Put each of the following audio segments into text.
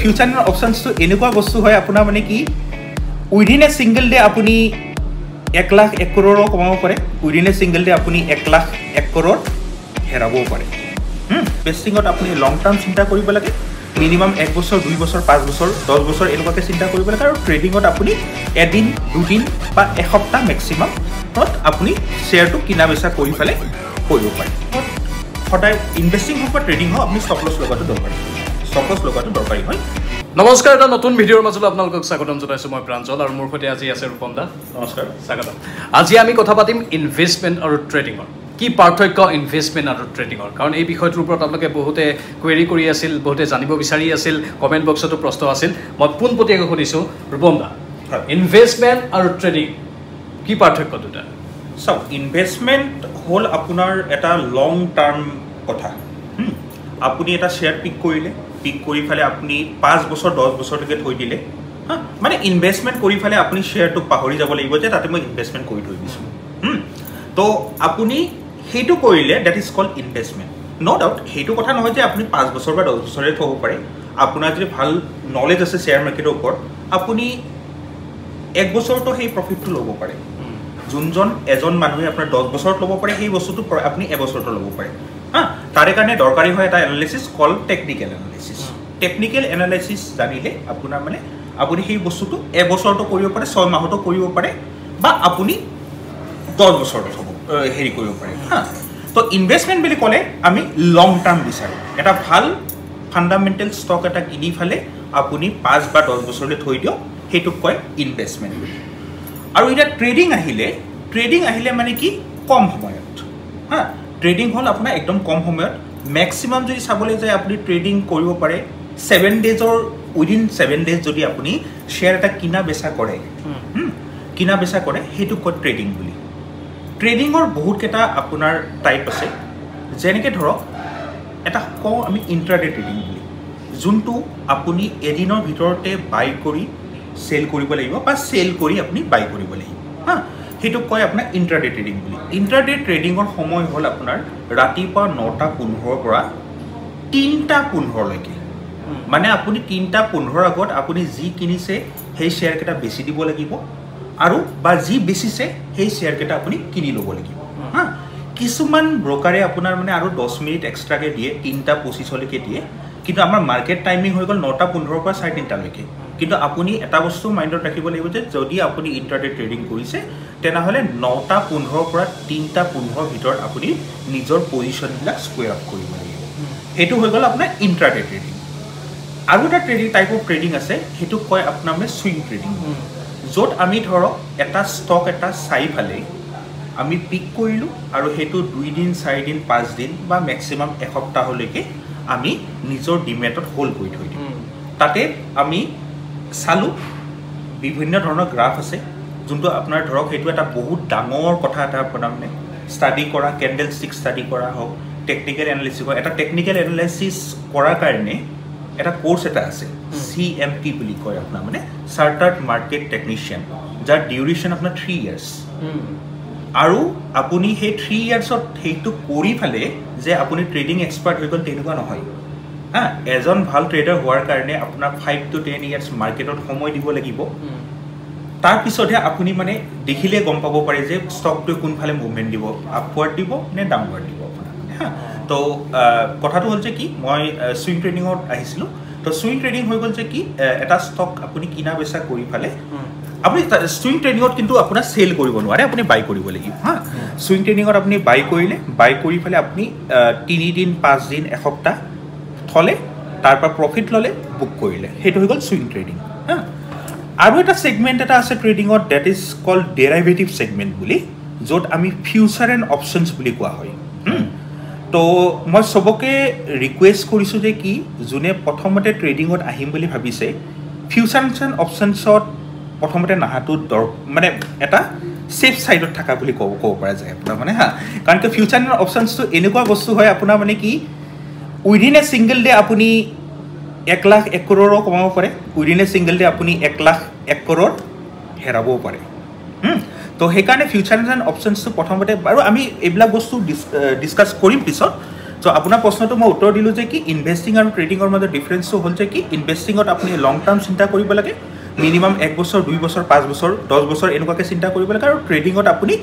future অপশ্যনছটো এনেকুৱা বস্তু হয় আপোনাৰ মানে কি উইদিন এ ছিংগল ডে আপুনি 1 লাখ 1 কৰোৰো কমাব পাৰে উইদিন এ ছিংগল ডে আপুনি 1 লাখ 1 কৰোৰ হেৰাবও পাৰে ইনভেষ্টিঙত আপুনি লং টাৰ্ম চিন্তা কৰিব লাগে মিনিমাম 1 বছৰ 2 বছৰ 5 বছৰ 10 বছৰ এনেকুৱাকৈ চিন্তা কৰিব লাগে আৰু ট্ৰেডিঙত আপুনি এদিন দুদিন বা এসপ্তাহ মেক্সিমাম আপুনি শ্বেয়াৰটো কিনা বেচা কৰি পেলাই কৰিব পাৰে সদায় ইনভেষ্টিং হওক বা ট্ৰেডিং হওক আপুনি ষ্টপ লছ লগোৱাটো দৰকাৰী হয় নমস্কাৰ এটা নতুন ভিডিঅ'ৰ মাজলৈ আপোনালোকক স্বাগতম জনাইছোঁ মই প্ৰাঞ্জল আৰু মোৰ সৈতে আজি আছে ৰূপম দা নমস্কাৰ স্বাগতম আজি আমি কথা পাতিম ইনভেষ্টমেণ্ট আৰু ট্ৰেডিঙৰ কি পাৰ্থক্য ইনভেষ্টমেণ্ট আৰু ট্ৰেডিঙৰ কাৰণ এই বিষয়টোৰ ওপৰত আপোনালোকে বহুতে কুৱেৰি কৰি আছিল বহুতে জানিব বিচাৰি আছিল কমেণ্ট বক্সতো প্ৰশ্ন আছিল মই পোনপটীয়াকৈ সুধিছোঁ ৰূপম দা ইনভেষ্টমেণ্ট আৰু ট্ৰেডিং কি পাৰ্থক্য দুটা চাওক ইনভেষ্টমেণ্ট হ'ল আপোনাৰ এটা লং টাৰ্ম কথা আপুনি এটা শ্বেয়াৰ পিক কৰি পেলাই আপুনি 5 বছৰ 10 বছৰলৈকে থৈ দিলে মানে ইনভেষ্টমেণ্ট কৰি পেলাই আপুনি শ্বেয়াৰটোক পাহৰি যাব লাগিব যে তাতে মই ইনভেষ্টমেণ্ট কৰি থৈ দিছোঁ তো আপুনি সেইটো কৰিলে that is called investment no' doubt সেইটো কথা নহয় যে আপুনি 5 বছৰ বা 10 বছৰে থ'ব পাৰে আপোনাৰ যদি ভাল নলেজ আছে শ্বেয়াৰ মাৰ্কেটৰ ওপৰত আপুনি 1 বছৰতো সেই প্ৰফিটটো ল'ব পাৰে যোনজন এজন মানুহে আপোনাৰ 10 বছৰত ল'ব পাৰে সেই বস্তুটো আপুনি এবছৰতো ল'ব পাৰে তাৰে কাৰণে দৰকাৰী হয় এটা এনালাইচিছ কল টেকনিকেল এনালাইচিছ জানিলে আপোনাৰ মানে আপুনি সেই বস্তুটো এবছৰতো কৰিব পাৰে 6 মাহতো কৰিব পাৰে বা আপুনি 10 বছৰতো হেৰি কৰিব পাৰে তো ইনভেষ্টমেণ্ট বুলি ক'লে আমি লং টাৰ্ম বিচাৰোঁ এটা ভাল ফাণ্ডামেণ্টেল ষ্টক এটা কিনি পেলাই আপুনি 5 বা 10 বছৰলৈ থৈ দিয়ক সেইটোক কয় ইনভেষ্টমেণ্ট বুলি আৰু এতিয়া ট্ৰেডিং আহিলে মানে কি কম সময়ত ট্ৰেডিং হ'ল আপোনাৰ একদম কম সময়ত মেক্সিমাম যদি চাবলৈ যায় আপুনি ট্ৰেডিং কৰিব পাৰে 7 ডেজৰ উইদিন 7 ডেজ যদি আপুনি শ্বেয়াৰ এটা কিনা বেচা কৰে সেইটোক কয় ট্ৰেডিং বুলি ট্ৰেডিঙৰ বহুতকেইটা আপোনাৰ টাইপ আছে যেনেকৈ ধৰক এটা কওঁ আমি ইণ্ট্ৰাডে ট্ৰেডিং বুলি যোনটো আপুনি এদিনৰ ভিতৰতে বাই কৰি চেল কৰিব লাগিব বা চেল কৰি আপুনি বাই কৰিব লাগিব সেইটোক কয় আপোনাৰ ইণ্ট্ৰাডে ট্ৰেডিং বুলি ইণ্ট্ৰাডে ট্ৰেডিঙৰ সময় হ'ল আপোনাৰ ৰাতিপুৱা 9:15 পৰা 3:15লৈকে মানে আপুনি 3:15 আগত আপুনি যি কিনিছে সেই শ্বেয়াৰকেইটা বেচি দিব লাগিব আৰু বা যি বেচিছে সেই শ্বেয়াৰকেইটা আপুনি কিনি ল'ব লাগিব কিছুমান ব্ৰকাৰে আপোনাৰ মানে আৰু 10 মিনিট এক্সট্ৰাকৈ দিয়ে 3:25লৈকে দিয়ে কিন্তু আমাৰ মাৰ্কেট টাইমিং হৈ গ'ল 9:15 পৰা 3:30লৈকে কিন্তু আপুনি এটা বস্তু মাইণ্ডত ৰাখিব লাগিব যে যদি আপুনি ইণ্ট্ৰাডে ট্ৰেডিং কৰিছে তেনেহ'লে 9:15 পৰা 3:15 ভিতৰত আপুনি নিজৰ পজিশ্যনবিলাক স্কুৱেৰ আপ কৰিব লাগিব সেইটো হৈ গ'ল আপোনাৰ ইণ্ট্ৰাডে ট্ৰেডিং আৰু এটা টাইপ অফ ট্ৰেডিং আছে সেইটোক কয় আপোনাৰ মানে চুইং ট্ৰেডিং য'ত আমি ধৰক এটা ষ্টক এটা চাই পেলাই আমি পিক কৰিলোঁ আৰু সেইটো 2 দিন 4 দিন 5 দিন বা মেক্সিমাম এসপ্তাহলৈকে আমি নিজৰ ডিমেটত হোল্ড কৰি থৈ দিওঁ তাতে আমি চালোঁ বিভিন্ন ধৰণৰ গ্ৰাফ আছে যোনটো আপোনাৰ ধৰক সেইটো এটা বহুত ডাঙৰ কথা এটা আপোনাৰ মানে ষ্টাডি কৰা কেণ্ডেল ষ্টিক ষ্টাডি কৰা হওক টেকনিকেল এনালাইচিছ হওক এটা টেকনিকেল এনালাইচিছ কৰাৰ কাৰণে এটা কোৰ্চ এটা আছে CMT বুলি কয় আপোনাৰ মানে চাৰ্টাৰ্ড মাৰ্কেট টেকনিচিয়ান যাৰ ডিউৰেশ্যন আপোনাৰ 3 ইয়াৰ্ছ আৰু আপুনি সেই 3 ইয়াৰ্ছত সেইটো কৰি পেলাই যে আপুনি ট্ৰেডিং এক্সপাৰ্ট হৈ গ'ল তেনেকুৱা নহয় এজন ভাল ট্ৰেডাৰ হোৱাৰ কাৰণে আপোনাৰ 5 to 10 ইয়াৰ্ছ মাৰ্কেটত সময় দিব লাগিব তাৰপিছতহে আপুনি মানে দেখিলে গম পাব পাৰে যে ষ্টকটোৱে কোনফালে মুভমেণ্ট দিব আপৱাৰ্ড দিব নে ডাউনৱাৰ্ড দিব আপোনাৰ তো কথাটো হ'ল যে কি মই চুইং ট্ৰেডিঙত আহিছিলোঁ তো চুইং ট্ৰেডিং হৈ গ'ল যে কি এটা ষ্টক আপুনি কিনা বেচা কৰি পেলাই আপুনি চুইং ট্ৰেডিঙত কিন্তু আপোনাৰ চেল কৰিব নোৱাৰে আপুনি বাই কৰিব লাগিব চুইং ট্ৰেডিঙত আপুনি বাই কৰি পেলাই আপুনি 3 দিন 5 দিন এসপ্তাহ থ'লে তাৰপৰা প্ৰফিট ল'লে বুক কৰিলে সেইটো হৈ গ'ল চুইং ট্ৰেডিং আৰু এটা ছেগমেণ্ট এটা আছে ট্ৰেডিঙত that is called derivative segment বুলি য'ত আমি ফিউচাৰ এণ্ড অপশ্যনছ বুলি কোৱা হয় তো মই চবকে ৰিকুৱেষ্ট কৰিছোঁ যে কি যোনে প্ৰথমতে ট্ৰেডিঙত আহিম বুলি ভাবিছে ফিউচাৰ এণ্ড অপশ্যনছত প্ৰথমতে নাহাটো মানে এটা ছেফ ছাইডত থকা বুলি ক'ব পৰা যায় আপোনাৰ মানে কাৰণ কি ফিউচাৰ এণ্ড অপশ্যনছটো এনেকুৱা বস্তু হয় আপোনাৰ মানে কি উইদিন এ ছিংগল ডে আপুনি 1 লাখ 1 কৰোৰো কমাব পাৰে উইদিন এ ছিংগল ডে আপুনি 1 লাখ 1 কৰোৰ হেৰাবও পাৰে তো সেইকাৰণে ফিউচাৰ এণ্ড অপশ্যনছটো প্ৰথমতে আৰু আমি এইবিলাক বস্তু ডিছকাছ কৰিম পিছত সো আপোনাৰ প্ৰশ্নটো মই উত্তৰ দিলোঁ যে কি ইনভেষ্টিং আৰু ট্ৰেডিঙৰ মাজত ডিফাৰেঞ্চটো হ'ল যে কি ইনভেষ্টিঙত আপুনি লং টাৰ্ম চিন্তা কৰিব লাগে মিনিমাম 1 বছৰ 2 বছৰ 5 বছৰ 10 বছৰ এনেকুৱাকৈ চিন্তা কৰিব লাগে আৰু ট্ৰেডিঙত আপুনি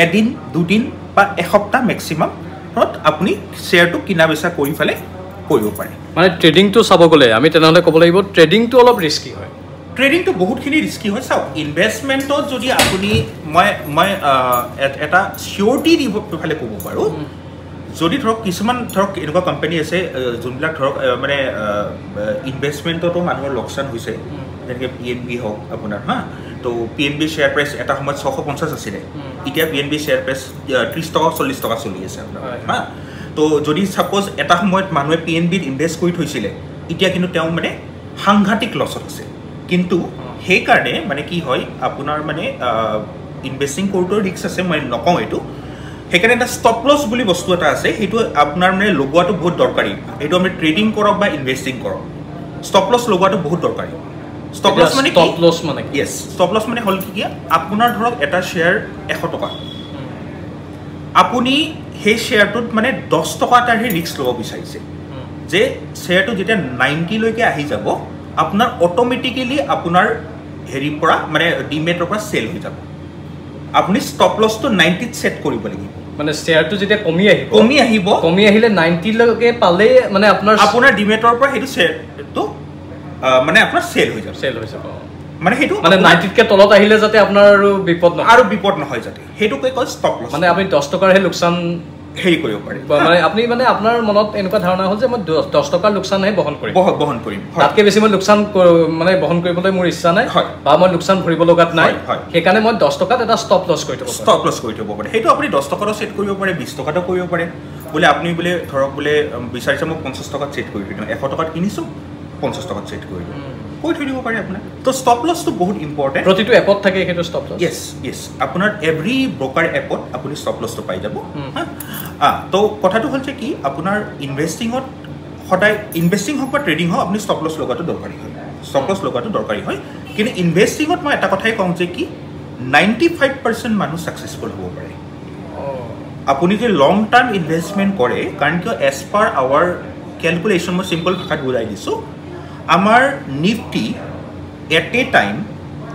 এদিন দুদিন বা এসপ্তাহ মেক্সিমামত আপুনি শ্বেয়াৰটো কিনা বেচা কৰি পেলাই কৰিব পাৰে মানে ট্ৰেডিংটো চাব গ'লে আমি তেনেহ'লে ক'ব লাগিব ট্ৰেডিংটো অলপ ৰিস্কি হয় ট্ৰেডিংটো বহুতখিনি ৰিস্কি হয় চাওক ইনভেষ্টমেণ্টত যদি আপুনি মই এটা চিয়ৰিটি দিব ফালে ক'ব পাৰোঁ যদি ধৰক কিছুমান ধৰক এনেকুৱা কোম্পানী আছে যোনবিলাক ধৰক মানে ইনভেষ্টমেণ্টতো মানুহৰ লোকচান হৈছে যেনেকৈ PNB হওক আপোনাৰ হা তো PNB শ্বেয়াৰ প্ৰাইচ এটা সময়ত 650 আছিলে এতিয়া PNB শ্বেয়াৰ প্ৰাইচ 30 টকা 40 টকা চলি আছে আপোনাৰ হা তো যদি ছাপ'জ এটা সময়ত মানুহে PNBত ইনভেষ্ট কৰি থৈছিলে এতিয়া কিন্তু তেওঁ মানে সাংঘাতিক লছত আছে কিন্তু সেইকাৰণে মানে কি হয় আপোনাৰ মানে ইনভেষ্টিং কৰোঁতেও ৰিস্ক আছে মই নকওঁ এইটো সেইকাৰণে এটা ষ্টপ লছ বুলি বস্তু এটা আছে সেইটো আপোনাৰ মানে লগোৱাটো বহুত দৰকাৰী এইটো আমি ট্ৰেডিং কৰক বা ইনভেষ্টিং কৰক ষ্টপ লছ লগোৱাটো বহুত দৰকাৰী ষ্টপ লছ মানে ষ্টপ লছ মানে ইয়েছ ষ্টপ লছ মানে হ'ল কি আপোনাৰ ধৰক এটা শ্বেয়াৰ 100 টকা আপুনি সেই শ্বেয়াৰটোত মানে 10 টকা এটাৰহে ৰিস্ক ল'ব বিচাৰিছে যে শ্বেয়াৰটো যেতিয়া 90 লৈকে আহি যাব আপোনাৰ অট'মেটিকেলি আপোনাৰ হেৰিৰ পৰা মানে ডিমেটৰ পৰা চেল হৈ যাব আপুনি ষ্টপ লছটো 90ত ছেট কৰিব লাগিব মানে শ্বেয়াৰটো যেতিয়া কমি আহিলে 90 লৈকে পালে মানে আপোনাৰ ডিমেটৰ পৰা সেইটো শ্বেয়াৰটো মানে আপোনাৰ চেল হৈ যাব মানে সেইটো মানে 90তকৈ তলত আহিলে যাতে আপোনাৰ আৰু বিপদ নহয় যাতে সেইটোকে কয় ষ্টপ লছ মানে আপুনি 10 টকাৰহে লোকচান হেৰি কৰিব পাৰে মানে আপুনি মানে আপোনাৰ মনত এনেকুৱা ধাৰণা হ'ল যে মই 10 টকাৰ লোকচানহে বহন কৰিম তাতকৈ বেছি মই লোকচান মানে বহন কৰিবলৈ মোৰ ইচ্ছা নাই বা মই লোকচান ভৰিব লগাত নাই সেইকাৰণে মই 10 টকাত এটা ষ্টপ লছ কৰি থ'ব পাৰে সেইটো আপুনি 10 টকাটো ছেট কৰিব পাৰে 20 টকাটো কৰিব পাৰে বোলে আপুনি বোলে ধৰক বোলে বিচাৰিছে মই 50 টকাত ছেট কৰি দিওঁ 100 টকাত কিনিছোঁ 50 টকাত ছেট কৰি দিওঁ কৈ থৈ দিব পাৰে আপোনাৰ তো ষ্টপ লছটো বহুত ইম্পৰ্টেণ্ট প্ৰতিটো এপত থাকে সেইটো ষ্টপ লছ ইয়েছ আপোনাৰ এভৰি ব্ৰকাৰ এপত আপুনি ষ্টপ লছটো পাই যাব তো কথাটো হ'ল যে কি আপোনাৰ ইনভেষ্টিঙত সদায় ইনভেষ্টিং হওক বা ট্ৰেডিং হওক আপুনি ষ্টপ লছ লগোৱাটো দৰকাৰী হয় কিন্তু ইনভেষ্টিঙত মই এটা কথাই কওঁ যে কি 95% মানুহ ছাকচেছফুল হ'ব পাৰে আপুনি যে লং টাৰ্ম ইনভেষ্টমেণ্ট কৰে কাৰণ কিয় এজ পাৰ আৱাৰ কেলকুলেশ্যন মই চিম্পল ভাষাত বুজাই দিছোঁ আমাৰ নিফটি এট এ টাইম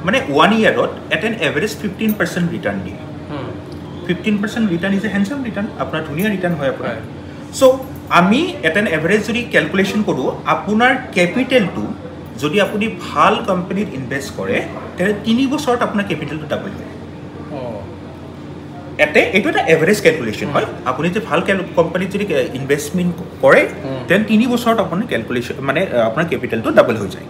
মানে 1 yearত এট এন এভাৰেজ 15% ৰিটাৰ্ণ দিয়ে 15% return is a handsome return আপোনাৰ ধুনীয়া ৰিটাৰ্ণ হয় আপোনাৰ চ' আমি এট এন এভাৰেজ যদি কেলকুলেশ্যন কৰোঁ আপোনাৰ কেপিটেলটো যদি আপুনি ভাল কোম্পানীত ইনভেষ্ট কৰে তেতিয়াহ'লে 3 বছৰত আপোনাৰ কেপিটেলটো ডাবল হয় এইটো এটা এভাৰেজ কেলকুলেশ্যন হয় আপুনি যে ভাল কোম্পানীত যদি ইনভেষ্টমেণ্ট কৰে তেন 3 বছৰত আপোনাৰ কেলকুলেশ্যন মানে আপোনাৰ কেপিটেলটো ডাবল হৈ যায়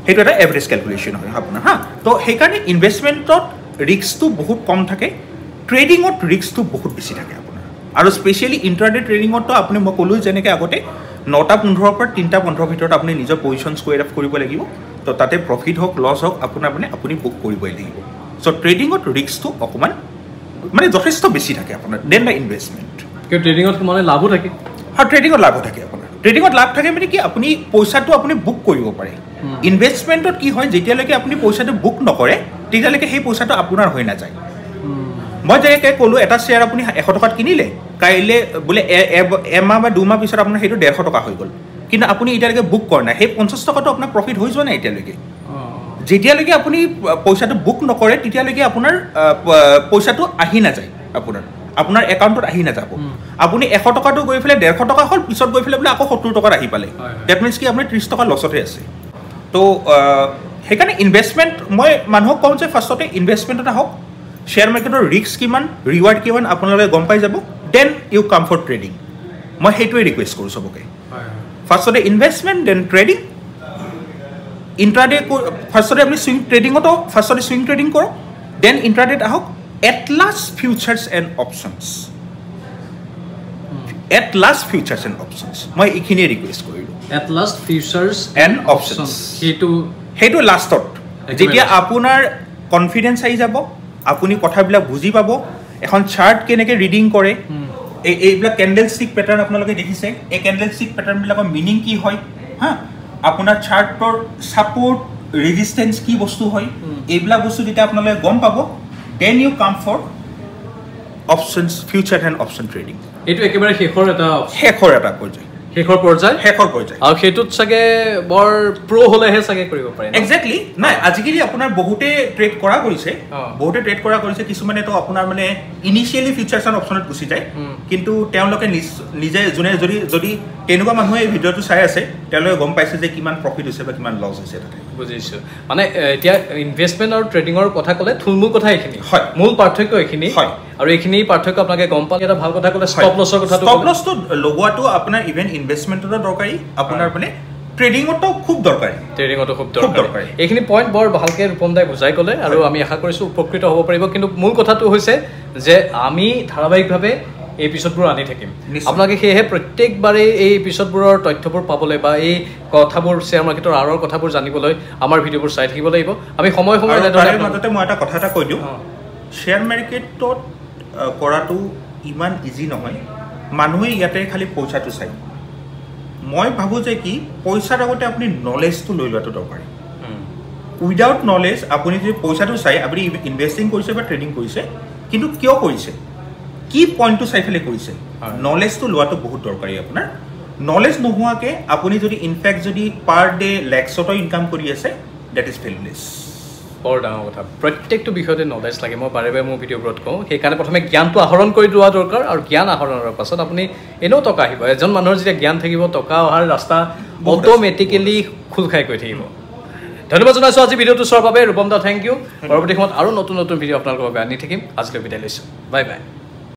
সেইটো এটা এভাৰেজ কেলকুলেশ্যন হয় আপোনাৰ হা তো সেইকাৰণে ইনভেষ্টমেণ্টত ৰিস্কটো বহুত কম থাকে ট্ৰেডিঙত ৰিস্কটো বহুত বেছি থাকে আপোনাৰ আৰু স্পেচিয়েলি ইণ্টাৰডে ট্ৰেডিঙততো আপুনি মই ক'লোঁ যেনেকৈ আগতে 9টা 15 পৰা 3টা 15 ভিতৰত আপুনি নিজৰ পজিশ্যন স্কুৱেৰ আপ কৰিব লাগিব তো তাতে প্ৰফিট হওক লছ হওক আপোনাৰ মানে আপুনি বুক কৰিবই লাগিব চ' ট্ৰেডিঙত ৰিস্কটো অকণমান মানে যথেষ্ট বেছি থাকে আপোনাৰ দেন দ্য ইনভেষ্টমেণ্ট কিন্তু ট্ৰেডিঙত মানে লাভো থাকে ট্ৰেডিঙত লাভ থাকে আপোনাৰ ট্ৰেডিঙত লাভ থাকে মানে কি আপুনি পইচাটো আপুনি বুক কৰিব পাৰে ইনভেষ্টমেণ্টত কি হয় যেতিয়ালৈকে আপুনি পইচাটো বুক নকৰে তেতিয়ালৈকে সেই পইচাটো আপোনাৰ হৈ নাযায় মই যেনেকৈ ক'লোঁ এটা শ্বেয়াৰ আপুনি 100 টকাত কিনিলে কাইলৈ বোলে এমাহ বা 2 মাহ পিছত আপোনাৰ সেইটো 150 টকা হৈ গ'ল কিন্তু আপুনি এতিয়ালৈকে বুক কৰা নাই সেই 50 টকাটো আপোনাৰ প্ৰফিট হৈ যোৱা নাই এতিয়ালৈকে যেতিয়ালৈকে আপুনি পইচাটো বুক নকৰে তেতিয়ালৈকে আপোনাৰ পইচাটো আহি নাযায় আপোনাৰ একাউণ্টত আহি নাযাব আপুনি 100 টকাটো গৈ পেলাই 150 টকা হ'ল পিছত গৈ পেলাই বোলে আকৌ 70 টকাত আহি পালে ডেট মিনছ কি আপুনি 30 টকা লছতে আছে তো সেইকাৰণে ইনভেষ্টমেণ্ট মই মানুহক কওঁ যে ফাৰ্ষ্টতে ইনভেষ্টমেণ্টত আহক শ্বেয়াৰ মাৰ্কেটৰ ৰিস্ক কিমান ৰিৱাৰ্ড কিমান আপোনালোকে গম পাই যাব then you come for trading মই সেইটোৱে ৰিকুৱেষ্ট কৰোঁ চবকে ফাৰ্ষ্টতে ইনভেষ্টমেণ্ট দেন ট্ৰেডিং ইণ্ট্ৰাডে ফাৰ্ষ্টতে আপুনি সুইং ট্ৰেডিঙতো ফাৰ্ষ্টতে সুইং ট্ৰেডিং কৰক দেন ইণ্ট্ৰাডেত আহক এটলাছ ফিউচাৰ্ছ এণ্ড অপশ্যনছ মই এইখিনিয়ে ৰিকুৱেষ্ট কৰিলোঁ এটলাছ ফিউচাৰ্ছ এণ্ড অপশ্যনছ সেইটো লাষ্টত যেতিয়া আপোনাৰ কনফিডেঞ্চ আহি যাব আপুনি কথাবিলাক বুজি পাব এখন চাৰ্ট কেনেকৈ ৰিডিং কৰে এইবিলাক কেণ্ডেল ষ্টিক পেটাৰ্ণ আপোনালোকে দেখিছে এই কেণ্ডেল ষ্টিক পেটাৰ্ণবিলাকৰ মিনিং কি হয় হা আপোনাৰ চাৰ্টৰ ছাপৰ্ট ৰেজিষ্টেঞ্চ কি বস্তু হয় এইবিলাক বস্তু যেতিয়া আপোনালোকে গম পাব then you come for options future and option trading এইটো একেবাৰে শেষৰ এটা পৰ্যায় শেষৰ পৰ্যায় আৰু সেইটোত চাগে বৰ প্ৰ' হ'লেহে চাগে কৰিব পাৰে একজেক্টলি নাই আজিকালি আপোনাৰ বহুতে ট্ৰেড কৰা কৰিছে কিছুমানেতো আপোনাৰ মানে ইনিচিয়েলি ফিউচাৰছন অপশ্যনত গুচি যায় কিন্তু তেওঁলোকে নিজে যোনে যদি তেনেকুৱা মানুহে এই ভিডিঅ'টো চাই আছে তেওঁলোকে গম পাইছে যে কিমান প্ৰফিট হৈছে বা কিমান লছ হৈছে তাতে বুজিছোঁ মানে এতিয়া ইনভেষ্টমেণ্ট আৰু ট্ৰেডিঙৰ কথা ক'লে থুলমূল কথা এইখিনি হয় মূল পাৰ্থক্য এইখিনি আৰু এইখিনি পাৰ্থক্য আপোনালোকে গম পালে এটা ভাল কথা ক'লে ষ্টপ লছৰ কথাটো ষ্টপ লছটো লগোৱাটো আপোনাৰ ইভেন ইনভেষ্টমেণ্টতো দৰকাৰী আপোনাৰ মানে ট্ৰেডিঙতো খুব দৰকাৰী এইখিনি পইণ্ট বৰ ভালকৈ ৰূপম দাই বুজাই ক'লে আৰু আমি আশা কৰিছোঁ উপকৃত হ'ব পাৰিব কিন্তু মূল কথাটো হৈছে যে আমি ধাৰাবাহিকভাৱে এই এপিছডবোৰ আনি থাকিম আপোনালোকে সেয়েহে প্ৰত্যেকবাৰে এই এপিছডবোৰৰ তথ্যবোৰ পাবলৈ বা এই কথাবোৰ শ্বেয়াৰ মাৰ্কেটৰ আঁৰৰ কথাবোৰ জানিবলৈ আমাৰ ভিডিঅ'বোৰ চাই থাকিব লাগিব আমি সময়ে মাজতে মই এটা কথা এটা কৈ দিওঁ শ্বেয়াৰ মাৰ্কেটত কৰাটো ইমান ইজি নহয় মানুহে ইয়াতে খালি পইচাটো চাই মই ভাবোঁ যে কি পইচাৰ আগতে আপুনি নলেজটো লৈ লোৱাটো দৰকাৰী উইদাউট নলেজ আপুনি যদি পইচাটো চাই আপুনি ইনভেষ্টিং কৰিছে বা ট্ৰেডিং কৰিছে কিন্তু কিয় কৰিছে কি পইণ্টটো চাই পেলাই কৰিছে নলেজটো লোৱাটো বহুত দৰকাৰী আপোনাৰ নলেজ নোহোৱাকৈ আপুনি যদি ইনফেক্ট যদি পাৰ ডে লেক্সতো ইনকাম কৰি আছে ডেট ইজ ভেলুলেছ বৰ ডাঙৰ কথা প্ৰত্যেকটো বিষয়তে নলেজ লাগে মই বাৰে বাৰে মোৰ ভিডিঅ'বোৰত কওঁ সেইকাৰণে প্ৰথমে জ্ঞানটো আহৰণ কৰি লোৱা দৰকাৰ আৰু জ্ঞান আহৰণৰ পাছত আপুনি এনেও টকা আহিব এজন মানুহৰ যেতিয়া জ্ঞান থাকিব টকা অহাৰ ৰাস্তা অট'মেটিকেলি খোল খাই গৈ থাকিব ধন্যবাদ জনাইছোঁ আজি ভিডিঅ'টো চোৱাৰ বাবে ৰূপম দা থেংক ইউ পৰৱৰ্তী সময়ত আৰু নতুন ভিডিঅ' আপোনালোকৰ বাবে আনি থাকিম আজিলৈ বিদায় লৈছোঁ বাই বাই